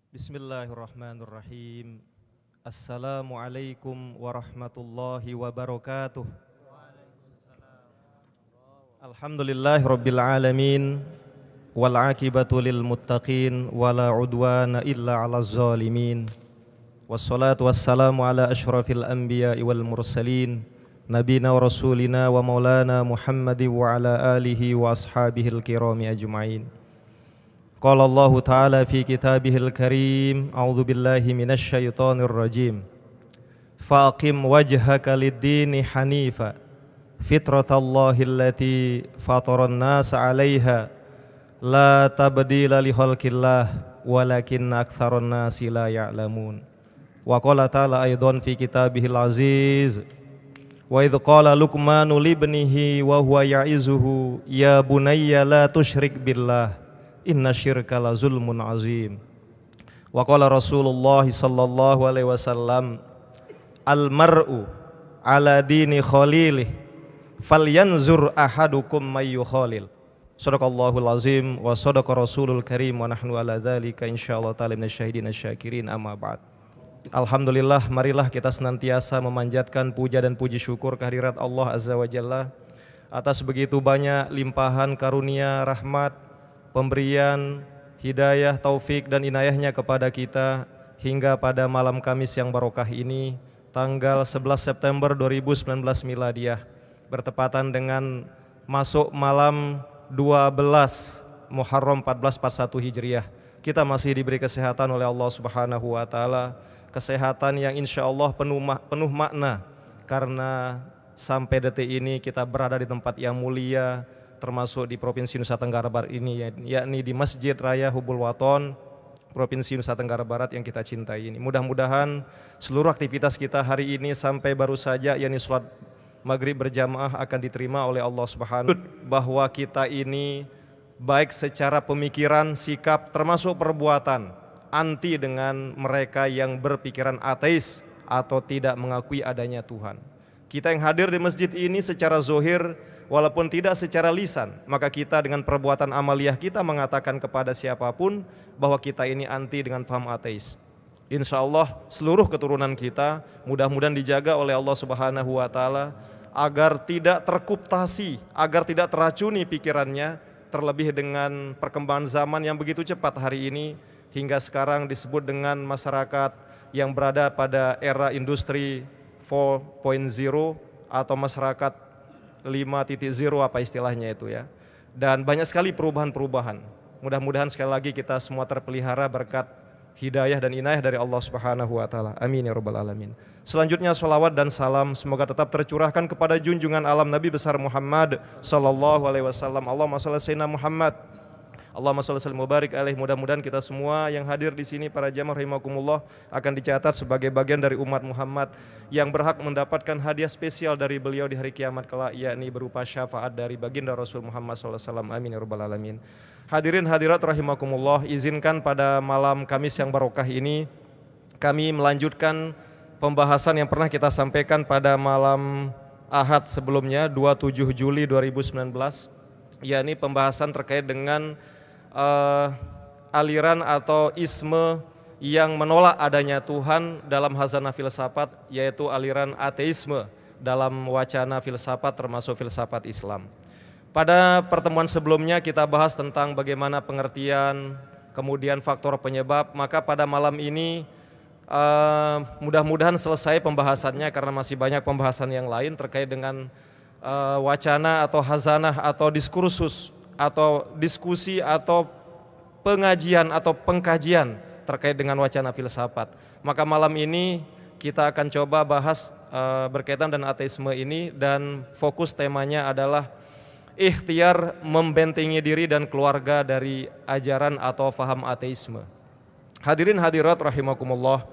Bismillahirrahmanirrahim. Assalamualaikum warahmatullahi wabarakatuh. Alhamdulillahirabbil alamin wal aqibatu lil muttaqin wala udwana illa 'alaz zalimin. Wassalatu wassalamu ala asyrafil anbiya'i wal mursalin nabiyina wa rasulina wa maulana Muhammadin wa ala alihi wa ashabihil kirami ajma'in. Qala Allah Ta'ala fi kitabihil karim, a'udzu billahi minasy syaithanir rajim. Faqim wajhaka lid-dini hanifa fitratallahi allati fataran nas 'alaiha la tabdila li khalqillah walakinna aktsaran nasi la ya'lamun. Wa qala ta'ala aidan fi kitabihil aziz, wa idh qala Luqmanu libnihi wa huwa ya'izuhu ya bunayya la tusyrik billah inna syirka la zulmun azim. Wa qala Rasulullah sallallahu alaihi wasallam al mar'u ala dini khalilih falyanzur ahadukum may yukhalil. Shadaqallahul azim wa shadaqa rasulul karim wa nahnu ala dzalika insyaallah ta'ala minasyahidin asyakirin amma ba'd. Alhamdulillah, marilah kita senantiasa memanjatkan puja dan puji syukur kehadirat Allah Azza wa Jalla atas begitu banyak limpahan karunia, rahmat, pemberian, hidayah, taufik dan inayahnya kepada kita hingga pada malam Kamis yang barokah ini, tanggal 11 September 2019 Miladiyah, bertepatan dengan masuk malam 12 Muharram 1441 Hijriah. Kita masih diberi kesehatan oleh Allah Subhanahu wa Ta'ala, kesehatan yang insya Allah penuh makna, karena sampai detik ini kita berada di tempat yang mulia, termasuk di Provinsi Nusa Tenggara Barat ini, yakni di Masjid Raya Hubul Waton, Provinsi Nusa Tenggara Barat yang kita cintai ini. Mudah-mudahan seluruh aktivitas kita hari ini sampai baru saja yakni sholat maghrib berjamaah akan diterima oleh Allah Subhanahu wa Ta'ala, bahwa kita ini baik secara pemikiran, sikap, termasuk perbuatan anti dengan mereka yang berpikiran ateis atau tidak mengakui adanya Tuhan. Kita yang hadir di masjid ini secara zohir, walaupun tidak secara lisan, maka kita dengan perbuatan amaliyah kita mengatakan kepada siapapun bahwa kita ini anti dengan paham ateis. Insya Allah seluruh keturunan kita mudah-mudahan dijaga oleh Allah Subhanahu wa Ta'ala agar tidak terkuptasi, agar tidak teracuni pikirannya, terlebih dengan perkembangan zaman yang begitu cepat hari ini, hingga sekarang disebut dengan masyarakat yang berada pada era industri 4.0 atau masyarakat 5.0 apa istilahnya itu ya. Dan banyak sekali perubahan-perubahan. Mudah-mudahan sekali lagi kita semua terpelihara berkat hidayah dan inayah dari Allah Subhanahu wa Ta'ala. Amin ya rabbal alamin. Selanjutnya salawat dan salam semoga tetap tercurahkan kepada junjungan alam Nabi besar Muhammad sallallahu alaihi wasallam. Allahumma shalli ala sayyidina Muhammad. Allahumma shalli wa barik alaihi. Mudah-mudahan kita semua yang hadir di sini para jamaah rahimakumullah akan dicatat sebagai bagian dari umat Muhammad yang berhak mendapatkan hadiah spesial dari beliau di hari kiamat kelak, yakni berupa syafaat dari baginda Rasul Muhammad sallallahu alaihi wasallam. Amin ya rabbal alamin. Hadirin hadirat rahimakumullah, izinkan pada malam Kamis yang barokah ini kami melanjutkan pembahasan yang pernah kita sampaikan pada malam Ahad sebelumnya 27 Juli 2019, yakni pembahasan terkait dengan aliran atau isme yang menolak adanya Tuhan dalam hazanah filsafat, yaitu aliran ateisme dalam wacana filsafat termasuk filsafat Islam. Pada pertemuan sebelumnya kita bahas tentang bagaimana pengertian, kemudian faktor penyebab, maka pada malam ini mudah-mudahan selesai pembahasannya karena masih banyak pembahasan yang lain terkait dengan wacana atau hazanah atau diskursus atau diskusi atau pengajian atau pengkajian terkait dengan wacana filsafat. Maka malam ini kita akan coba bahas berkaitan dengan ateisme ini, dan fokus temanya adalah ikhtiar membentengi diri dan keluarga dari ajaran atau faham ateisme. Hadirin hadirat rahimakumullah,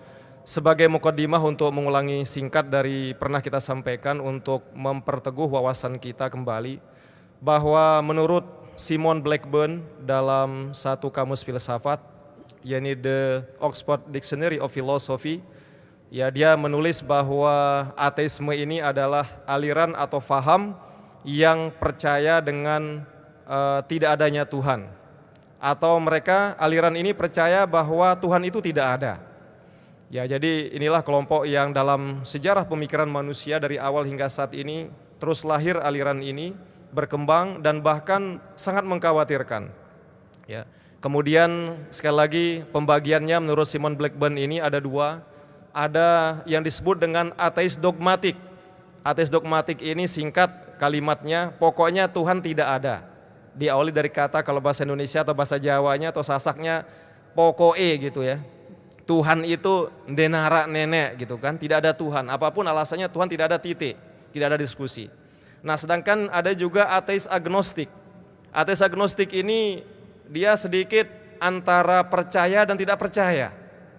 sebagai mukaddimah untuk mengulangi singkat dari pernah kita sampaikan untuk memperteguh wawasan kita kembali, bahwa menurut Simon Blackburn dalam satu kamus filsafat, yakni The Oxford Dictionary of Philosophy, ya, dia menulis bahwa ateisme ini adalah aliran atau faham yang percaya dengan tidak adanya Tuhan, atau mereka aliran ini percaya bahwa Tuhan itu tidak ada. Ya, jadi inilah kelompok yang dalam sejarah pemikiran manusia dari awal hingga saat ini terus lahir aliran ini, berkembang dan bahkan sangat mengkhawatirkan. Ya. Kemudian sekali lagi pembagiannya menurut Simon Blackburn ini ada dua. Ada yang disebut dengan ateis dogmatik. Ateis dogmatik ini singkat kalimatnya, pokoknya Tuhan tidak ada. Diawali dari kata kalau bahasa Indonesia atau bahasa Jawanya atau Sasaknya pokoe gitu ya. Tuhan itu denara nenek gitu kan, tidak ada Tuhan. Apapun alasannya Tuhan tidak ada titik, tidak ada diskusi. Nah, sedangkan ada juga ateis agnostik. Ateis agnostik ini dia sedikit antara percaya dan tidak percaya.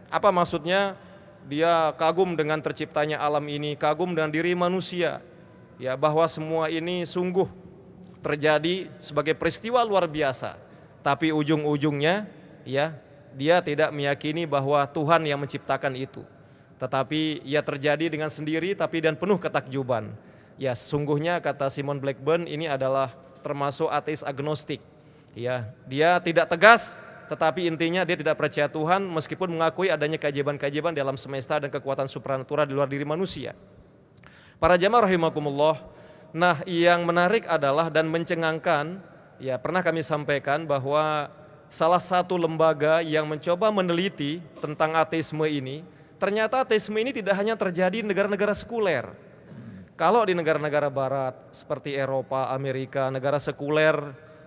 Apa maksudnya? Dia kagum dengan terciptanya alam ini, kagum dengan diri manusia. Ya, bahwa semua ini sungguh terjadi sebagai peristiwa luar biasa. Tapi ujung-ujungnya ya, dia tidak meyakini bahwa Tuhan yang menciptakan itu. Tetapi ia terjadi dengan sendiri tapi dan penuh ketakjuban. Ya, sesungguhnya kata Simon Blackburn ini adalah termasuk ateis agnostik. Ya, dia tidak tegas tetapi intinya dia tidak percaya Tuhan meskipun mengakui adanya keajaiban-keajaiban dalam semesta dan kekuatan supranatural di luar diri manusia. Para jamaah rahimakumullah, nah yang menarik adalah dan mencengangkan, ya pernah kami sampaikan bahwa salah satu lembaga yang mencoba meneliti tentang ateisme ini, ternyata ateisme ini tidak hanya terjadi di negara-negara sekuler. Kalau di negara-negara barat seperti Eropa, Amerika, negara sekuler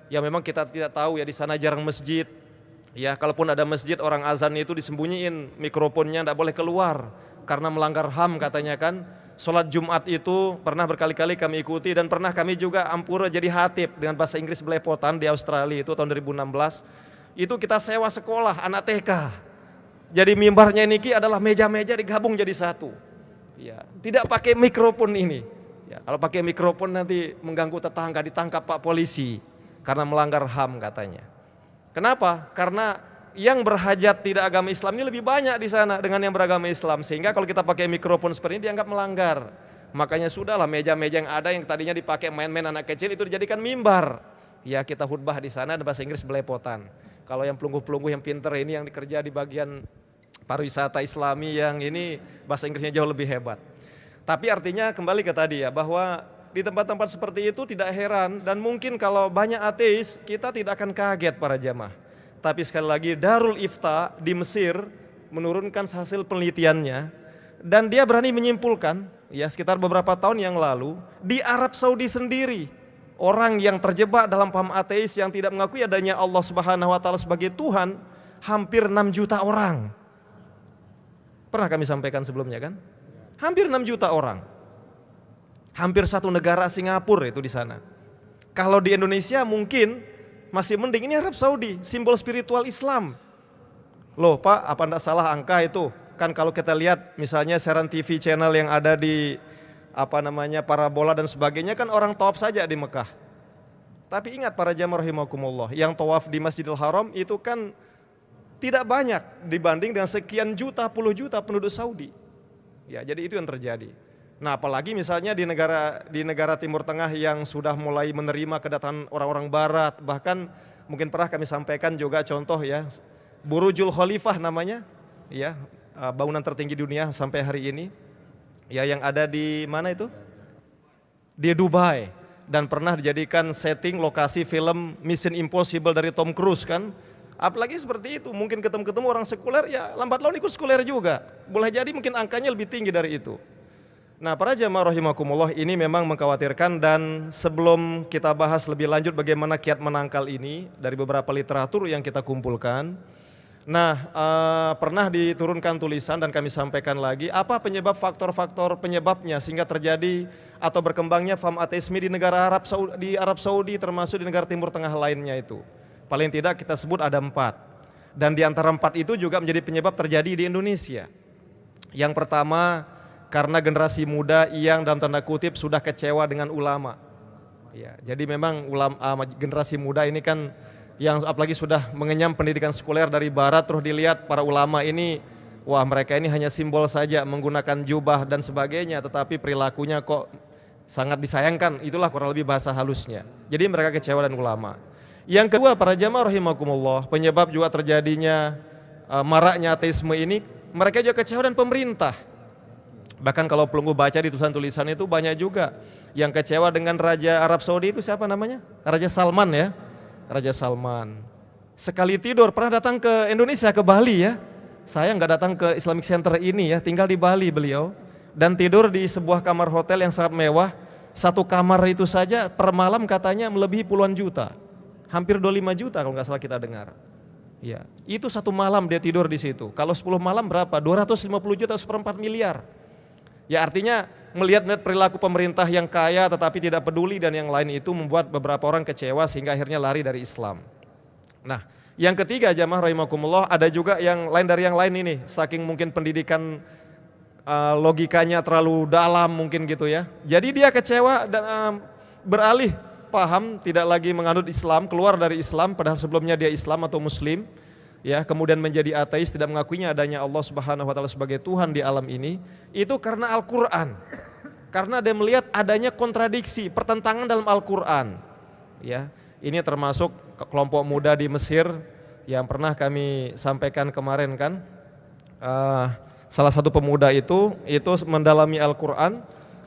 yang memang kita tidak tahu ya, di sana jarang masjid. Ya, kalaupun ada masjid orang azan itu disembunyiin mikrofonnya, tidak boleh keluar karena melanggar HAM katanya kan. Sholat Jumat itu pernah berkali-kali kami ikuti dan pernah kami juga ampura jadi khatib dengan bahasa Inggris belepotan di Australia itu tahun 2016. Itu kita sewa sekolah anak TK. Jadi mimbarnya niki adalah meja-meja digabung jadi satu. Ya, tidak pakai mikrofon ini. Ya, kalau pakai mikrofon nanti mengganggu tetangga, ditangkap Pak polisi karena melanggar HAM katanya. Kenapa? Karena yang berhajat tidak agama Islam ini lebih banyak di sana dengan yang beragama Islam, sehingga kalau kita pakai mikrofon seperti ini dianggap melanggar. Makanya sudahlah meja-meja yang ada yang tadinya dipakai main-main anak kecil itu dijadikan mimbar. Ya, kita khutbah di sana dan bahasa Inggris belepotan. Kalau yang pelungguh-pelungguh yang pinter ini yang dikerja di bagian pariwisata Islami yang ini bahasa Inggrisnya jauh lebih hebat. Tapi artinya kembali ke tadi ya, bahwa di tempat-tempat seperti itu tidak heran dan mungkin kalau banyak ateis kita tidak akan kaget para jamaah. Tapi sekali lagi Darul Ifta di Mesir menurunkan hasil penelitiannya dan dia berani menyimpulkan ya sekitar beberapa tahun yang lalu di Arab Saudi sendiri orang yang terjebak dalam paham ateis yang tidak mengakui adanya Allah Subhanahu wa taala sebagai Tuhan hampir 6 juta orang. Pernah kami sampaikan sebelumnya kan? Hampir 6 juta orang. Hampir satu negara Singapura itu di sana. Kalau di Indonesia mungkin masih mending, ini Arab Saudi, simbol spiritual Islam. Loh Pak, apa enggak salah angka itu? Kan kalau kita lihat misalnya siaran TV channel yang ada di parabola dan sebagainya kan orang tawaf saja di Mekah. Tapi ingat para jamaah rahimakumullah, yang tawaf di Masjidil Haram itu kan tidak banyak dibanding dengan sekian juta, puluh juta penduduk Saudi. Ya, jadi itu yang terjadi. Nah, apalagi misalnya di negara Timur Tengah yang sudah mulai menerima kedatangan orang-orang Barat, bahkan mungkin pernah kami sampaikan juga contoh ya, Burujul Khalifah namanya, ya bangunan tertinggi dunia sampai hari ini, ya yang ada di mana itu? Di Dubai dan pernah dijadikan setting lokasi film Mission Impossible dari Tom Cruise kan. Apalagi seperti itu, mungkin ketemu orang sekuler ya lambat laun ikut sekuler juga. Boleh jadi mungkin angkanya lebih tinggi dari itu. Nah, para jamaah rahimakumullah, ini memang mengkhawatirkan dan sebelum kita bahas lebih lanjut bagaimana kiat menangkal ini dari beberapa literatur yang kita kumpulkan. Nah, pernah diturunkan tulisan dan kami sampaikan lagi apa penyebab faktor-faktor penyebabnya sehingga terjadi atau berkembangnya faham ateisme di negara Arab Saudi termasuk di negara Timur Tengah lainnya itu. Paling tidak kita sebut ada 4. Dan di antara 4 itu juga menjadi penyebab terjadi di Indonesia. Yang pertama, karena generasi muda yang dalam tanda kutip sudah kecewa dengan ulama. Ya, jadi memang generasi muda ini kan yang apalagi sudah mengenyam pendidikan sekuler dari barat, terus dilihat para ulama ini, wah mereka ini hanya simbol saja menggunakan jubah dan sebagainya, tetapi perilakunya kok sangat disayangkan, itulah kurang lebih bahasa halusnya. Jadi mereka kecewa dengan ulama. Yang kedua, para jamaah rahimakumullah, penyebab juga terjadinya maraknya ateisme ini, mereka juga kecewa dengan pemerintah. Bahkan kalau pelunggu baca di tulisan-tulisan itu banyak juga yang kecewa dengan Raja Arab Saudi itu siapa namanya? Raja Salman ya. Raja Salman. Sekali tidur pernah datang ke Indonesia, ke Bali ya. Saya nggak datang ke Islamic Center ini ya, tinggal di Bali beliau. Dan tidur di sebuah kamar hotel yang sangat mewah. Satu kamar itu saja per malam katanya melebihi puluhan juta. Hampir 25 juta kalau nggak salah kita dengar. Ya, itu satu malam dia tidur di situ. Kalau 10 malam berapa? 250 juta, 1/4 miliar. Ya artinya melihat perilaku pemerintah yang kaya tetapi tidak peduli dan yang lain itu membuat beberapa orang kecewa sehingga akhirnya lari dari Islam. Nah, yang ketiga jamaah rahimakumullah, ada juga yang lain dari yang lain ini, saking mungkin pendidikan logikanya terlalu dalam mungkin gitu ya. Jadi dia kecewa dan beralih paham, tidak lagi menganut Islam, keluar dari Islam padahal sebelumnya dia Islam atau Muslim. Ya, kemudian menjadi ateis, tidak mengakuinya adanya Allah Subhanahu wa taala sebagai Tuhan di alam ini, itu karena Al-Qur'an. Karena dia melihat adanya kontradiksi, pertentangan dalam Al-Qur'an. Ya, ini termasuk kelompok muda di Mesir yang pernah kami sampaikan kemarin kan. Salah satu pemuda itu mendalami Al-Qur'an,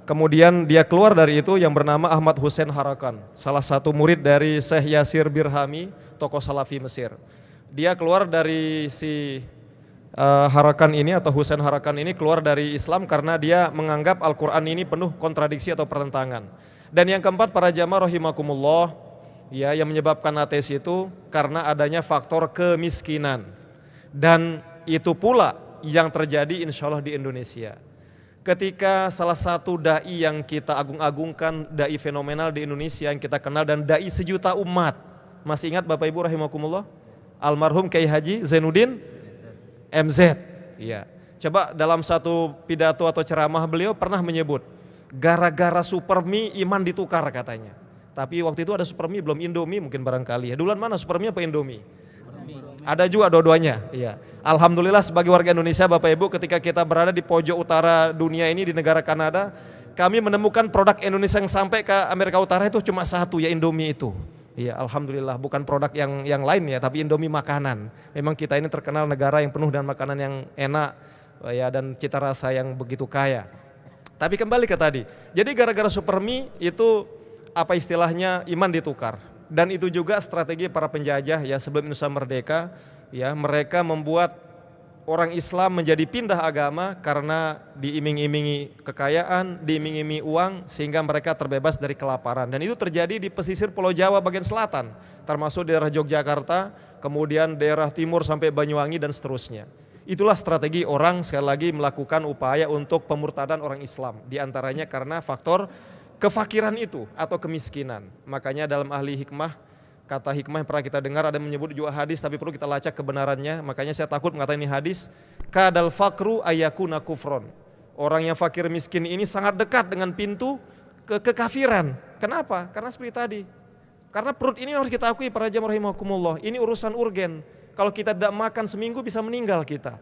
kemudian dia keluar dari itu yang bernama Ahmad Hussein Harakan, salah satu murid dari Syekh Yasir Birhami, tokoh Salafi Mesir. Dia keluar dari si Harakan ini atau Husain Harakan ini keluar dari Islam karena dia menganggap Al-Quran ini penuh kontradiksi atau pertentangan. Dan yang keempat para jamaah rahimakumullah, ya, yang menyebabkan ateis itu karena adanya faktor kemiskinan. Dan itu pula yang terjadi insya Allah di Indonesia. Ketika salah satu dai yang kita agung-agungkan, dai fenomenal di Indonesia yang kita kenal dan dai sejuta umat, masih ingat Bapak Ibu rahimakumullah? Almarhum Kiai Haji Zainuddin MZ. Iya. Coba dalam satu pidato atau ceramah beliau pernah menyebut, gara-gara Supermi iman ditukar katanya. Tapi waktu itu ada Supermi belum Indomie mungkin barangkali ya. Duluan mana Supermi apa Indomie? Ada juga dua-duanya. Iya. Alhamdulillah sebagai warga Indonesia Bapak Ibu, ketika kita berada di pojok utara dunia ini di negara Kanada, kami menemukan produk Indonesia yang sampai ke Amerika Utara itu cuma satu, ya Indomie itu. Iya, alhamdulillah, bukan produk yang lain ya, tapi Indomie makanan. Memang kita ini terkenal negara yang penuh dengan makanan yang enak ya dan cita rasa yang begitu kaya. Tapi kembali ke tadi. Jadi gara-gara Supermi itu apa istilahnya, iman ditukar. Dan itu juga strategi para penjajah ya sebelum Indonesia merdeka ya, mereka membuat orang Islam menjadi pindah agama karena diiming-imingi kekayaan, diiming-imingi uang sehingga mereka terbebas dari kelaparan. Dan itu terjadi di pesisir Pulau Jawa bagian selatan, termasuk daerah Yogyakarta, kemudian daerah timur sampai Banyuwangi dan seterusnya. Itulah strategi orang sekali lagi melakukan upaya untuk pemurtadan orang Islam, di antaranya karena faktor kefakiran itu atau kemiskinan. Makanya dalam ahli hikmah, kata hikmah yang pernah kita dengar ada menyebut juga hadis tapi perlu kita lacak kebenarannya. Makanya saya takut mengatakan ini hadis. Kadal fakru ayakuna kufron. Orang yang fakir miskin ini sangat dekat dengan pintu kekafiran. Kenapa? Karena seperti tadi. Karena perut ini harus kita akui para jamaah rahimakumullah, ini urusan urgen. Kalau kita tidak makan seminggu bisa meninggal kita.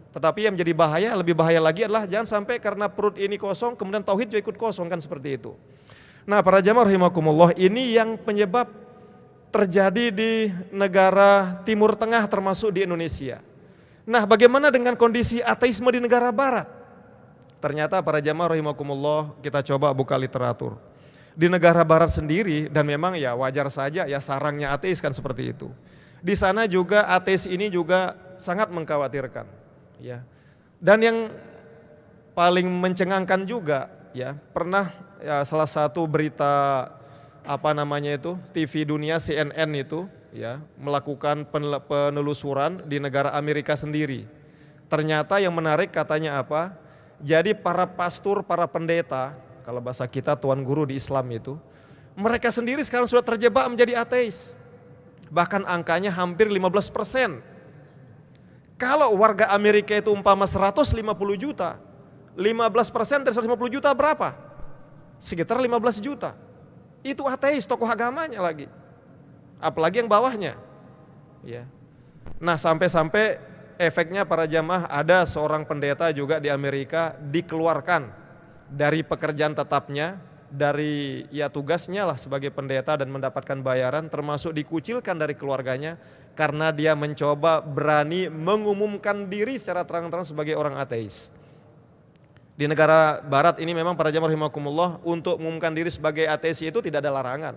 Tetapi yang menjadi bahaya, lebih bahaya lagi adalah jangan sampai karena perut ini kosong kemudian tauhid juga ikut kosong, kan seperti itu. Nah para jamaah rahimakumullah, ini yang penyebab terjadi di negara Timur Tengah termasuk di Indonesia. Nah bagaimana dengan kondisi ateisme di negara Barat? Ternyata para jamaah rahimakumullah, kita coba buka literatur. Di negara Barat sendiri, dan memang ya wajar saja ya sarangnya ateis kan seperti itu. Di sana juga ateis ini juga sangat mengkhawatirkan ya. Dan yang paling mencengangkan juga ya, pernah ya salah satu berita apa namanya itu TV dunia CNN itu ya melakukan penelusuran di negara Amerika sendiri. Ternyata yang menarik katanya apa? Jadi para pastor, para pendeta, kalau bahasa kita tuan guru di Islam itu, mereka sendiri sekarang sudah terjebak menjadi ateis. Bahkan angkanya hampir 15%. Kalau warga Amerika itu umpama 150 juta, 15% dari 150 juta berapa? Sekitar 15 juta. Itu ateis, tokoh agamanya lagi. Apalagi yang bawahnya. Ya. Nah sampai-sampai efeknya para jamaah, ada seorang pendeta juga di Amerika dikeluarkan dari pekerjaan tetapnya dari ya tugasnya lah sebagai pendeta dan mendapatkan bayaran, termasuk dikucilkan dari keluarganya karena dia mencoba berani mengumumkan diri secara terang-terangan sebagai orang ateis. Di negara barat ini memang para jamaah rahimakumullah untuk mengumumkan diri sebagai ateis itu tidak ada larangan.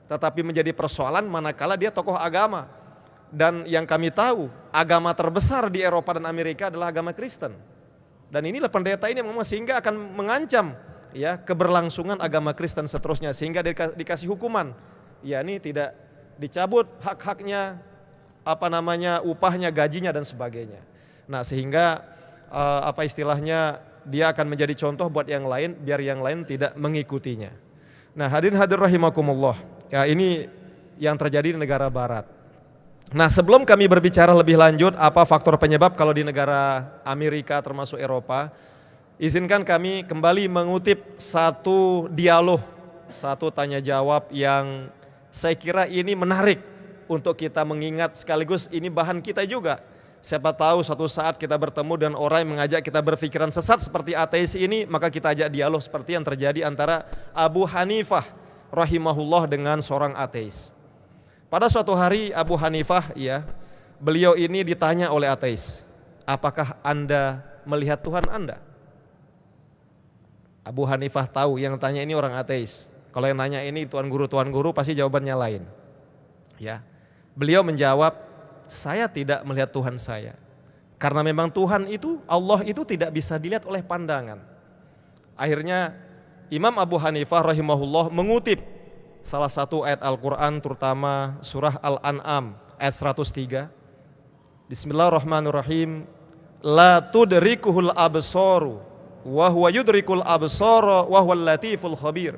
Tetapi menjadi persoalan manakala dia tokoh agama. Dan yang kami tahu, agama terbesar di Eropa dan Amerika adalah agama Kristen. Dan inilah pendeta ini memang sehingga akan mengancam ya keberlangsungan agama Kristen seterusnya, sehingga dikasih hukuman. Ya ini tidak dicabut hak-haknya, upahnya, gajinya dan sebagainya. Nah, sehingga istilahnya dia akan menjadi contoh buat yang lain biar yang lain tidak mengikutinya. Nah, hadirin rahimakumullah. Ya, ini yang terjadi di negara barat. Nah, sebelum kami berbicara lebih lanjut apa faktor penyebab kalau di negara Amerika termasuk Eropa, izinkan kami kembali mengutip satu dialog, satu tanya jawab yang saya kira ini menarik untuk kita mengingat, sekaligus ini bahan kita juga. Siapa tahu suatu saat kita bertemu dengan orang yang mengajak kita berpikiran sesat seperti ateis ini, maka kita ajak dialog seperti yang terjadi antara Abu Hanifah rahimahullah dengan seorang ateis. Pada suatu hari Abu Hanifah, ya, beliau ini ditanya oleh ateis, apakah Anda melihat Tuhan Anda? Abu Hanifah tahu yang tanya ini orang ateis. Kalau yang nanya ini tuan guru pasti jawabannya lain. Ya, beliau menjawab, saya tidak melihat Tuhan saya. Karena memang Tuhan itu, Allah itu tidak bisa dilihat oleh pandangan. Akhirnya Imam Abu Hanifah rahimahullah mengutip salah satu ayat Al-Quran, terutama surah Al-An'am ayat 103. Bismillahirrahmanirrahim. La tudrikuhul absaru wa huwa yudrikul absara wa huwal latiful khabir.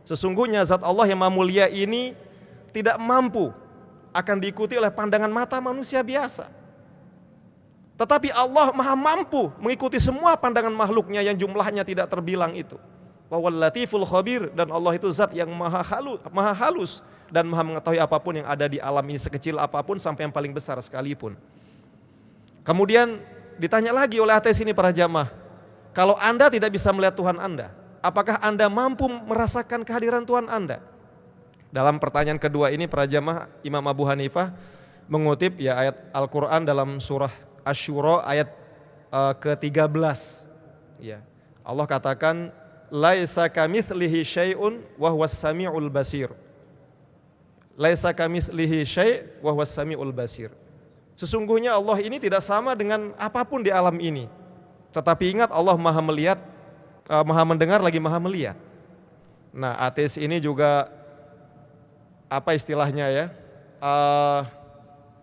Sesungguhnya zat Allah yang Maha Mulia ini tidak mampu akan diikuti oleh pandangan mata manusia biasa. Tetapi Allah Maha mampu mengikuti semua pandangan makhluknya yang jumlahnya tidak terbilang itu. Wa huwal latiful khabir, dan Allah itu zat yang maha halus dan maha mengetahui apapun yang ada di alam ini, sekecil apapun sampai yang paling besar sekalipun. Kemudian ditanya lagi oleh ateis ini para jamaah, kalau Anda tidak bisa melihat Tuhan Anda, apakah Anda mampu merasakan kehadiran Tuhan Anda? Dalam pertanyaan kedua ini para jamaah, Imam Abu Hanifah mengutip ya ayat Al-Quran dalam surah Asy-Syura ayat ke-13. Ya, Allah katakan, laisa kamitslihi syai'un wa huwas samiul basir. Laisa kamitslihi syai' wa huwas samiul basir. Sesungguhnya Allah ini tidak sama dengan apapun di alam ini. Tetapi ingat, Allah Maha melihat, Maha mendengar lagi Maha melihat. Nah, ateis ini juga istilahnya ya,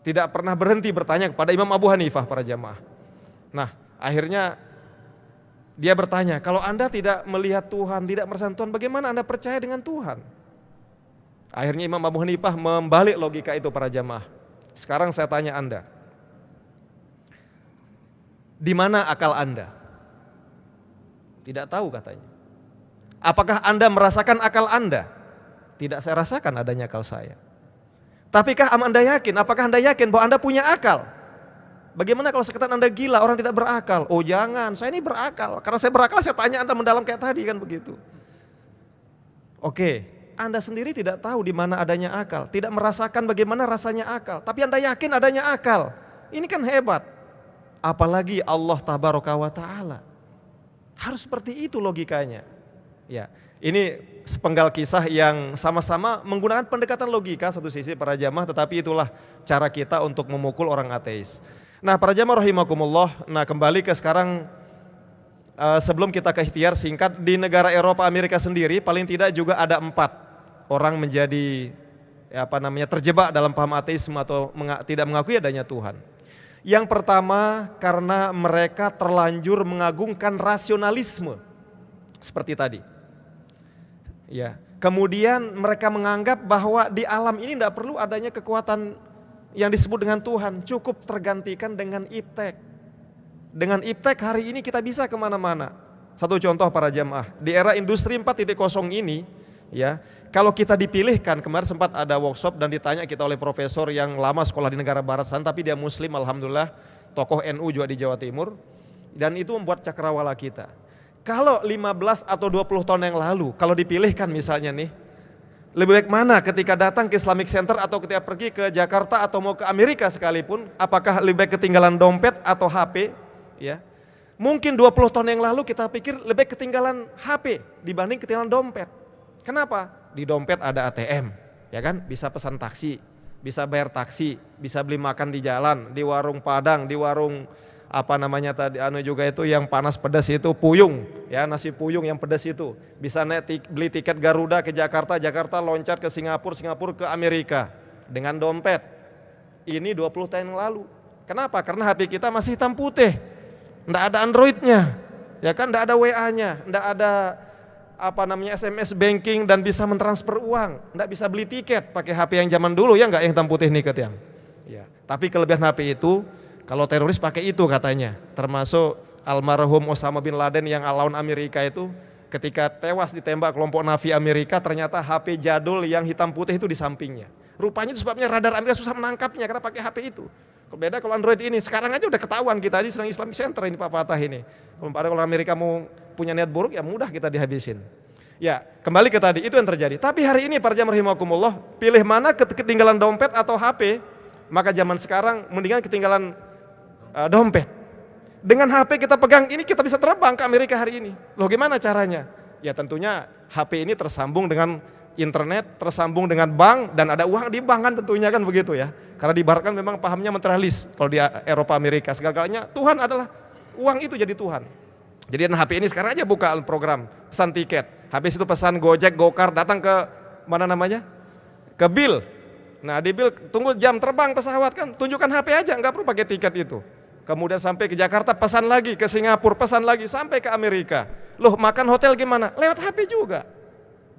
tidak pernah berhenti bertanya kepada Imam Abu Hanifah para jamaah. Nah, akhirnya dia bertanya, kalau Anda tidak melihat Tuhan, tidak merasakan Tuhan, bagaimana Anda percaya dengan Tuhan? Akhirnya Imam Abu Hanifah membalik logika itu para jamaah. Sekarang saya tanya Anda, di mana akal Anda? Tidak tahu katanya. Apakah Anda merasakan akal Anda? Tidak, saya rasakan adanya akal saya. Tapikah Anda yakin? Apakah Anda yakin bahwa Anda punya akal? Bagaimana kalau sekatan Anda gila, orang tidak berakal? Oh jangan, saya ini berakal. Karena saya berakal, saya tanya Anda mendalam kayak tadi kan begitu. Oke, Anda sendiri tidak tahu di mana adanya akal, tidak merasakan bagaimana rasanya akal, tapi Anda yakin adanya akal. Ini kan hebat. Apalagi Allah tabaraka wa ta'ala. Harus seperti itu logikanya. Ya, ini sepenggal kisah yang sama-sama menggunakan pendekatan logika satu sisi para jamaah, tetapi itulah cara kita untuk memukul orang ateis. Nah, para jamaah rahimakumullah, nah kembali ke sekarang, sebelum kita ke ikhtiar singkat, di negara Eropa Amerika sendiri paling tidak juga ada 4 orang menjadi terjebak dalam paham ateisme atau tidak mengakui adanya Tuhan. Yang pertama, karena mereka terlanjur mengagungkan rasionalisme seperti tadi. Ya, kemudian mereka menganggap bahwa di alam ini tidak perlu adanya kekuatan yang disebut dengan Tuhan, cukup tergantikan dengan iptek. Dengan iptek hari ini kita bisa kemana-mana. Satu contoh para jamaah, di era industri 4.0 ini, ya, kalau kita dipilihkan, kemarin sempat ada workshop dan ditanya kita oleh profesor yang lama sekolah di negara barat sana, tapi dia muslim alhamdulillah, tokoh NU juga di Jawa Timur, dan itu membuat cakrawala kita. Kalau 15 atau 20 tahun yang lalu, kalau dipilihkan misalnya nih, lebih baik mana ketika datang ke Islamic Center atau ketika pergi ke Jakarta atau mau ke Amerika sekalipun, apakah lebih baik ketinggalan dompet atau HP? Ya. Mungkin 20 tahun yang lalu kita pikir lebih baik ketinggalan HP dibanding ketinggalan dompet. Kenapa? Di dompet ada ATM, ya kan? Bisa pesan taksi, bisa bayar taksi, bisa beli makan di jalan, di warung Padang, di warung apa namanya tadi juga itu yang panas pedas itu puyung, ya nasi puyung yang pedas itu. Bisa beli tiket Garuda ke Jakarta, Jakarta loncat ke Singapura, Singapura ke Amerika dengan dompet. Ini 20 tahun yang lalu. Kenapa? Karena HP kita masih hitam putih. Enggak ada Androidnya. Ya kan, enggak ada WA-nya, enggak ada apa namanya SMS banking dan bisa mentransfer uang, enggak bisa beli tiket pakai HP yang zaman dulu ya, enggak yang hitam putih nih ketiang. Ya, tapi kelebihan HP itu kalau teroris pakai itu katanya, termasuk almarhum Osama bin Laden yang lawan Amerika itu ketika tewas ditembak kelompok Navi Amerika, ternyata HP jadul yang hitam putih itu di sampingnya. Rupanya itu sebabnya radar Amerika susah menangkapnya karena pakai HP itu. Beda kalau Android ini, sekarang aja udah ketahuan kita aja sedang Islamic Center ini Pak Fatah ini. Kalau Amerika mau punya niat buruk ya mudah kita dihabisin. Ya, kembali ke tadi, itu yang terjadi. Tapi hari ini para jamaah rahimakumullah, pilih mana ketinggalan dompet atau HP, maka zaman sekarang mendingan ketinggalan dompet. Dengan HP kita pegang ini kita bisa terbang ke Amerika hari ini. Loh gimana caranya? Ya tentunya HP ini tersambung dengan internet, tersambung dengan bank dan ada uang di bank kan tentunya kan begitu ya. Karena di barat kan memang pahamnya materialis. Kalau di Eropa Amerika segala-galanya Tuhan adalah uang itu jadi Tuhan. Jadi HP ini sekarang aja buka program pesan tiket. Habis itu pesan Gojek, Gokar datang ke mana namanya? Ke Bill. Nah di Bill tunggu jam terbang pesawat kan, tunjukkan HP aja nggak perlu pakai tiket itu. Kemudian sampai ke Jakarta pesan lagi, ke Singapura pesan lagi, sampai ke Amerika. Loh makan hotel gimana? Lewat HP juga.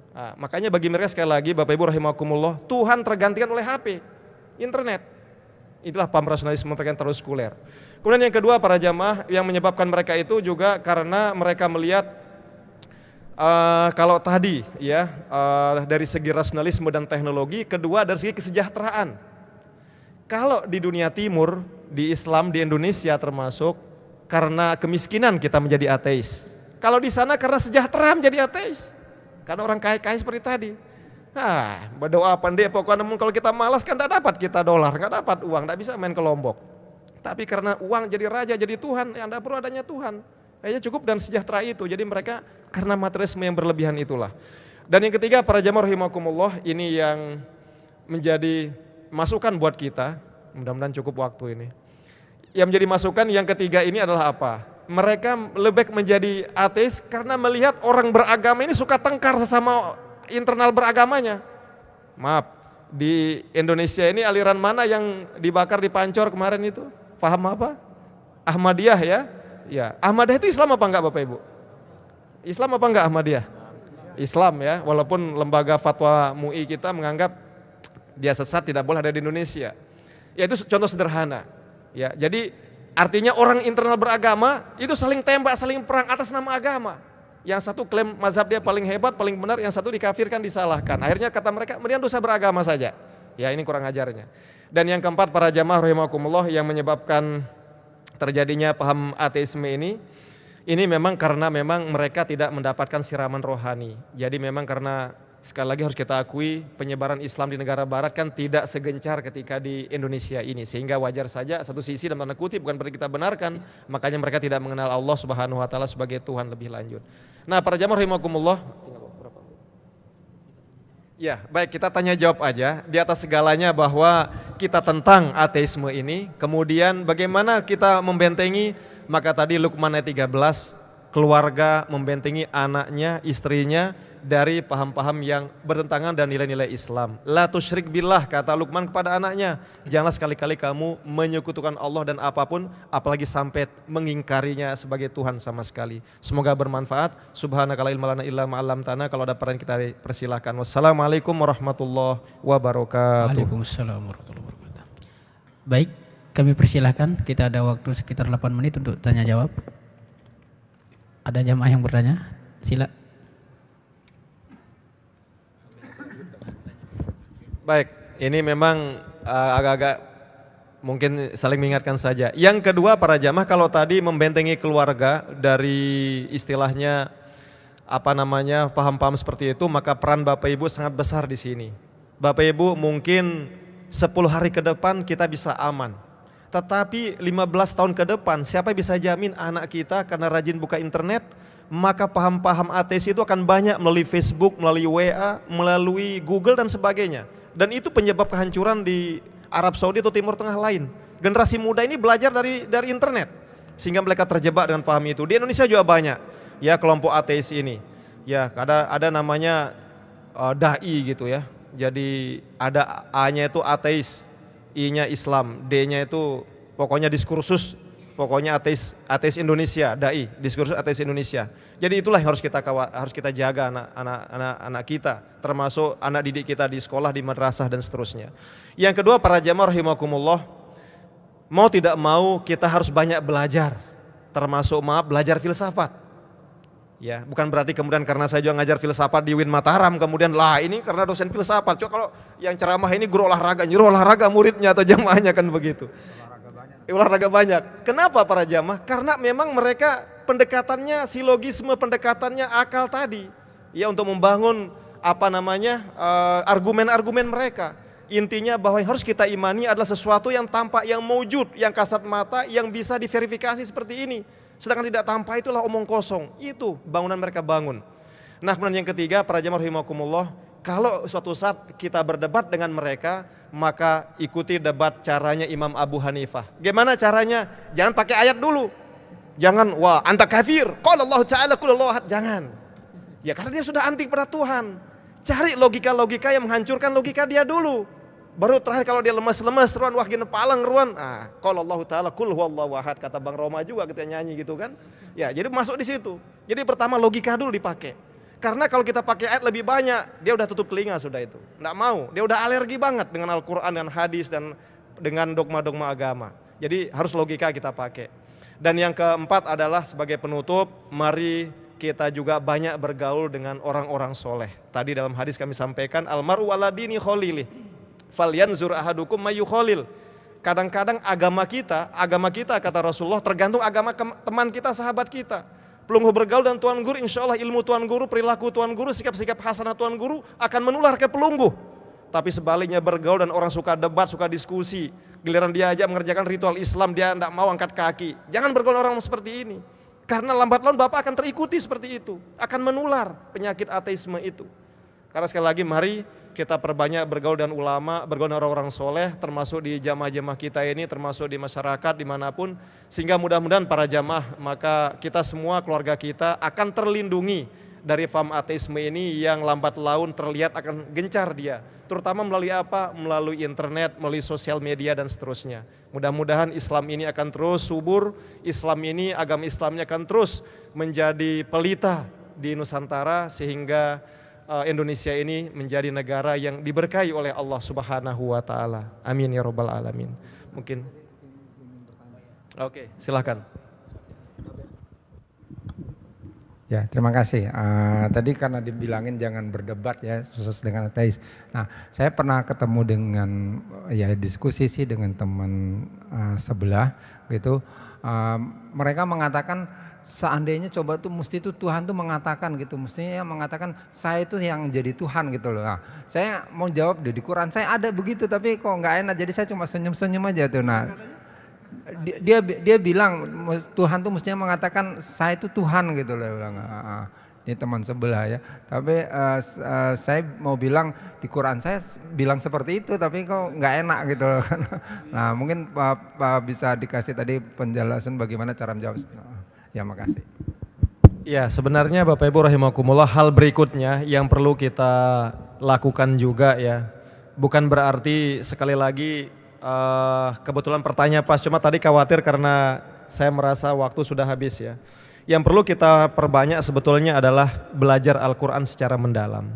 Nah, makanya bagi mereka sekali lagi Bapak Ibu rahimakumullah, Tuhan tergantikan oleh HP, internet. Itulah paham rasionalisme mereka yang terus sekuler. Kemudian yang kedua para jamaah yang menyebabkan mereka itu juga karena mereka melihat kalau tadi ya dari segi rasionalisme dan teknologi, kedua dari segi kesejahteraan. Kalau di dunia timur, di Islam, di Indonesia termasuk, karena kemiskinan kita menjadi ateis. Kalau di sana karena sejahtera menjadi ateis. Karena orang kaya-kaya seperti tadi. Berdoa pandai pokoknya kalau kita malas kan tidak dapat kita dolar, nggak dapat uang, tidak bisa main ke Lombok. Tapi karena uang jadi raja, jadi Tuhan, ya tidak perlu adanya Tuhan. Kayaknya cukup dan sejahtera itu. Jadi mereka karena materialisme yang berlebihan itulah. Dan yang ketiga para jamaah rahimakumullah, ini yang menjadi masukan buat kita, mudah-mudahan cukup waktu ini. Yang menjadi masukan yang ketiga ini adalah apa? Mereka lebih menjadi ateis karena melihat orang beragama ini suka tengkar sesama internal beragamanya. Maaf, di Indonesia ini aliran mana yang dibakar di Pancor kemarin itu? Paham apa? Ahmadiyah ya? Ya, Ahmadiyah itu Islam apa enggak Bapak Ibu? Islam apa enggak Ahmadiyah? Islam ya, walaupun lembaga fatwa MUI kita menganggap dia sesat, tidak boleh ada di Indonesia. Ya itu contoh sederhana. Ya, jadi artinya orang internal beragama itu saling tembak, saling perang atas nama agama. Yang satu klaim mazhab dia paling hebat, paling benar, yang satu dikafirkan, disalahkan. Akhirnya kata mereka, mendingan dosa beragama saja. Ya ini kurang ajarnya. Dan yang keempat para jamaah rahimakumullah yang menyebabkan terjadinya paham ateisme ini memang karena memang mereka tidak mendapatkan siraman rohani. Jadi memang karena sekali lagi harus kita akui penyebaran Islam di negara barat kan tidak segencar ketika di Indonesia ini. Sehingga wajar saja satu sisi dalam tanda kutip bukan berarti kita benarkan, makanya mereka tidak mengenal Allah Subhanahu wa taala sebagai Tuhan lebih lanjut. Nah, para jamaah rahimakumullah, ya, baik kita tanya jawab aja di atas segalanya bahwa kita tentang ateisme ini, kemudian bagaimana kita membentengi, maka tadi Luqman ayat 13, keluarga membentengi anaknya, istrinya dari paham-paham yang bertentangan dan nilai-nilai Islam. La tusyrik billah, kata Luqman kepada anaknya, janganlah sekali-kali kamu menyekutukan Allah dan apapun, apalagi sampai mengingkarinya sebagai Tuhan sama sekali. Semoga bermanfaat. Subhanaka la ilma lana illa ma 'allamtana. Kalau ada pertanyaan kita persilahkan. Wassalamualaikum warahmatullahi wabarakatuh. Waalaikumsalam warahmatullahi wabarakatuh. Baik, kami persilahkan. Kita ada waktu sekitar 8 menit untuk tanya jawab. Ada jamaah yang bertanya? Sila. Baik, ini memang agak-agak mungkin saling mengingatkan saja. Yang kedua para jamaah, kalau tadi membentengi keluarga dari istilahnya paham-paham seperti itu, maka peran Bapak Ibu sangat besar di sini. Bapak Ibu mungkin 10 hari ke depan kita bisa aman. Tetapi 15 tahun ke depan siapa bisa jamin anak kita karena rajin buka internet, maka paham-paham ateis itu akan banyak melalui Facebook, melalui WA, melalui Google dan sebagainya. Dan itu penyebab kehancuran di Arab Saudi atau Timur Tengah lain. Generasi muda ini belajar dari internet sehingga mereka terjebak dengan paham itu. Di Indonesia juga banyak ya kelompok ateis ini. Ya, ada namanya dai gitu ya. Jadi ada A-nya itu ateis, I-nya Islam, D-nya itu pokoknya diskursus, pokoknya ateis Indonesia, dai, diskursus ateis Indonesia. Jadi itulah yang harus kita jaga anak kita, termasuk anak didik kita di sekolah, di madrasah dan seterusnya. Yang kedua para jamaah rahimakumullah, mau tidak mau kita harus banyak belajar, termasuk belajar filsafat. Ya, bukan berarti kemudian karena saya juga ngajar filsafat di UIN Mataram kemudian ini karena dosen filsafat. Coba kalau yang ceramah ini guru olahraga, nyuruh olahraga muridnya atau jamaahnya kan begitu. Olahraga banyak. Kenapa para jamaah? Karena memang mereka pendekatannya, silogisme pendekatannya akal tadi. Ya, untuk membangun argumen-argumen mereka. Intinya bahwa yang harus kita imani adalah sesuatu yang tampak, yang maujud, yang kasat mata, yang bisa diverifikasi seperti ini. Sedangkan tidak tampak itulah omong kosong. Itu bangunan mereka bangun. Nah, kemudian yang ketiga para jamaah rahimakumullah, kalau suatu saat kita berdebat dengan mereka, maka ikuti debat caranya Imam Abu Hanifah. Gimana caranya? Jangan pakai ayat dulu. Jangan anta kafir, qala Allah Ta'ala qul Allahu ahad. Jangan. Ya karena dia sudah anti kepada Tuhan. Cari logika-logika yang menghancurkan logika dia dulu. Baru terakhir kalau dia lemas-lemas ruan gini palang ruan. Qala Allah Ta'ala qul huwallahu ahad, kata Bang Roma juga kita nyanyi gitu kan. Ya, jadi masuk di situ. Jadi pertama logika dulu dipakai. Karena kalau kita pakai ayat lebih banyak, dia udah tutup telinga sudah itu. Enggak mau, dia udah alergi banget dengan Al-Qur'an dan hadis dan dengan dogma-dogma agama. Jadi harus logika kita pakai. Dan yang keempat adalah sebagai penutup, mari kita juga banyak bergaul dengan orang-orang soleh. Tadi dalam hadis kami sampaikan, almaru ala dini khalilih, falyanzur ahadukum mayyukhalil. Kadang-kadang agama kita kata Rasulullah tergantung agama teman kita, sahabat kita. Pelungguh bergaul dan tuan guru, insya Allah ilmu tuan guru, perilaku tuan guru, sikap-sikap hasanah tuan guru akan menular ke pelungguh. Tapi sebaliknya bergaul dan orang suka debat, suka diskusi, giliran dia aja mengerjakan ritual Islam, dia tidak mau angkat kaki. Jangan bergaul orang seperti ini. Karena lambat laun Bapak akan terikuti seperti itu, akan menular penyakit ateisme itu. Karena sekali lagi mari kita perbanyak bergaul dengan ulama, bergaul dengan orang-orang soleh, termasuk di jamaah-jamaah kita ini, termasuk di masyarakat dimanapun, sehingga mudah-mudahan para jamaah, maka kita semua, keluarga kita akan terlindungi dari faham ateisme ini yang lambat laun terlihat akan gencar dia, terutama melalui melalui internet, melalui sosial media dan seterusnya. Mudah-mudahan Islam ini akan terus subur, agama Islamnya akan terus menjadi pelita di Nusantara, sehingga Indonesia ini menjadi negara yang diberkahi oleh Allah Subhanahu wa Ta'ala. Amin ya Rabbal Alamin. Mungkin. Oke, silakan. Ya, terima kasih. Tadi karena dibilangin jangan berdebat ya, khusus dengan ateis. Nah, saya pernah ketemu dengan diskusi sih dengan teman sebelah gitu. Mereka mengatakan seandainya coba tuh mesti tuh Tuhan tuh mengatakan gitu, mestinya mengatakan saya itu yang jadi Tuhan gitu loh. Nah, saya mau jawab di Quran saya ada begitu tapi kok nggak enak, jadi saya cuma senyum-senyum aja tuh. Nah, dia bilang Tuhan tuh mestinya mengatakan saya itu Tuhan gitu loh. Bilang, ini teman sebelah ya. Tapi saya mau bilang di Quran saya bilang seperti itu tapi kok nggak enak gitu loh. Nah, mungkin Pak bisa dikasih tadi penjelasan bagaimana cara menjawab. Ya, makasih. Ya, sebenarnya Bapak Ibu rahimakumullah, hal berikutnya yang perlu kita lakukan juga ya, bukan berarti sekali lagi kebetulan pertanyaan pas, cuma tadi khawatir karena saya merasa waktu sudah habis ya. Yang perlu kita perbanyak sebetulnya adalah belajar Al-Quran secara mendalam,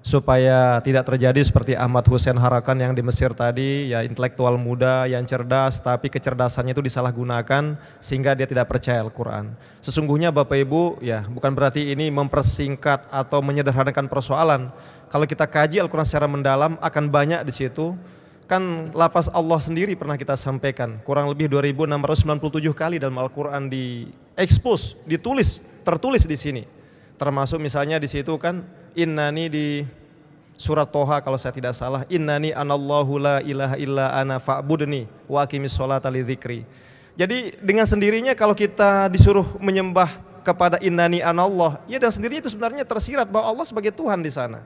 supaya tidak terjadi seperti Ahmad Hussein Harakan yang di Mesir tadi, ya intelektual muda yang cerdas tapi kecerdasannya itu disalahgunakan sehingga dia tidak percaya Al-Quran. Sesungguhnya Bapak Ibu ya, bukan berarti ini mempersingkat atau menyederhanakan persoalan. Kalau kita kaji Al-Quran secara mendalam akan banyak di situ Kan lafaz Allah sendiri pernah kita sampaikan, kurang lebih 2697 kali dalam Al-Quran diekspos, tertulis di sini. Termasuk misalnya di situ kan, innani di surat Toha kalau saya tidak salah, innani anallahu la ilaha illa ana fa'budni wa aqimis sholata li dzikri. Jadi dengan sendirinya kalau kita disuruh menyembah kepada innani anallah, ya dan sendirinya itu sebenarnya tersirat bahwa Allah sebagai Tuhan di sana.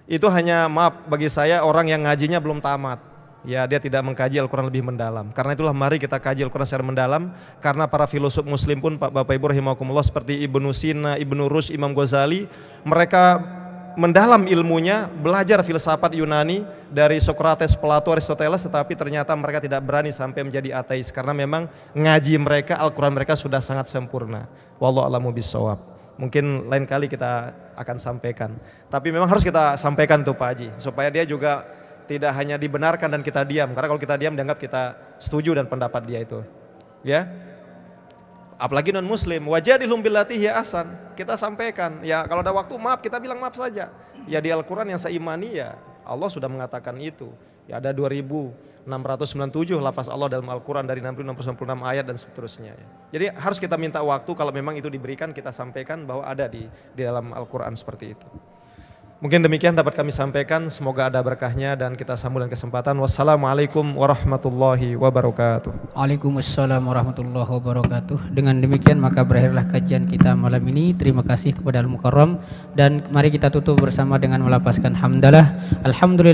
Itu hanya maaf bagi saya orang yang ngajinya belum tamat. Ya, dia tidak mengkaji Al-Quran lebih mendalam. Karena itulah mari kita kaji Al-Quran secara mendalam. Karena para filosof muslim pun Bapak Ibu rahimakumullah seperti Ibnu Sina, Ibnu Rushd, Imam Ghazali, mereka mendalam ilmunya, belajar filsafat Yunani dari Socrates, Plato, Aristoteles, tetapi ternyata mereka tidak berani sampai menjadi ateis karena memang ngaji mereka, Al-Quran mereka sudah sangat sempurna. Wallahu a'lamu bishawab. Mungkin lain kali kita akan sampaikan. Tapi memang harus kita sampaikan tuh Pak Haji, supaya dia juga tidak hanya dibenarkan dan kita diam. Karena kalau kita diam dianggap kita setuju dan pendapat dia itu. Ya. Apalagi non muslim, wajadilhum billati hiya ahsan. Kita sampaikan, ya kalau ada waktu maaf, kita bilang maaf saja. Ya di Al-Quran yang saya imani ya Allah sudah mengatakan itu. Ya ada 2697 lafaz Allah dalam Al-Quran dari 66 ayat dan seterusnya. Jadi harus kita minta waktu, kalau memang itu diberikan kita sampaikan bahwa ada di dalam Al-Quran seperti itu. Mungkin demikian dapat kami sampaikan, semoga ada berkahnya dan kita sambung dengan kesempatan. Wassalamualaikum warahmatullahi wabarakatuh. Waalaikumsalam warahmatullahi wabarakatuh. Dengan demikian maka berakhirlah kajian kita malam ini. Terima kasih kepada Al-Mukarram dan mari kita tutup bersama dengan melapaskan hamdalah. Alhamdulillah.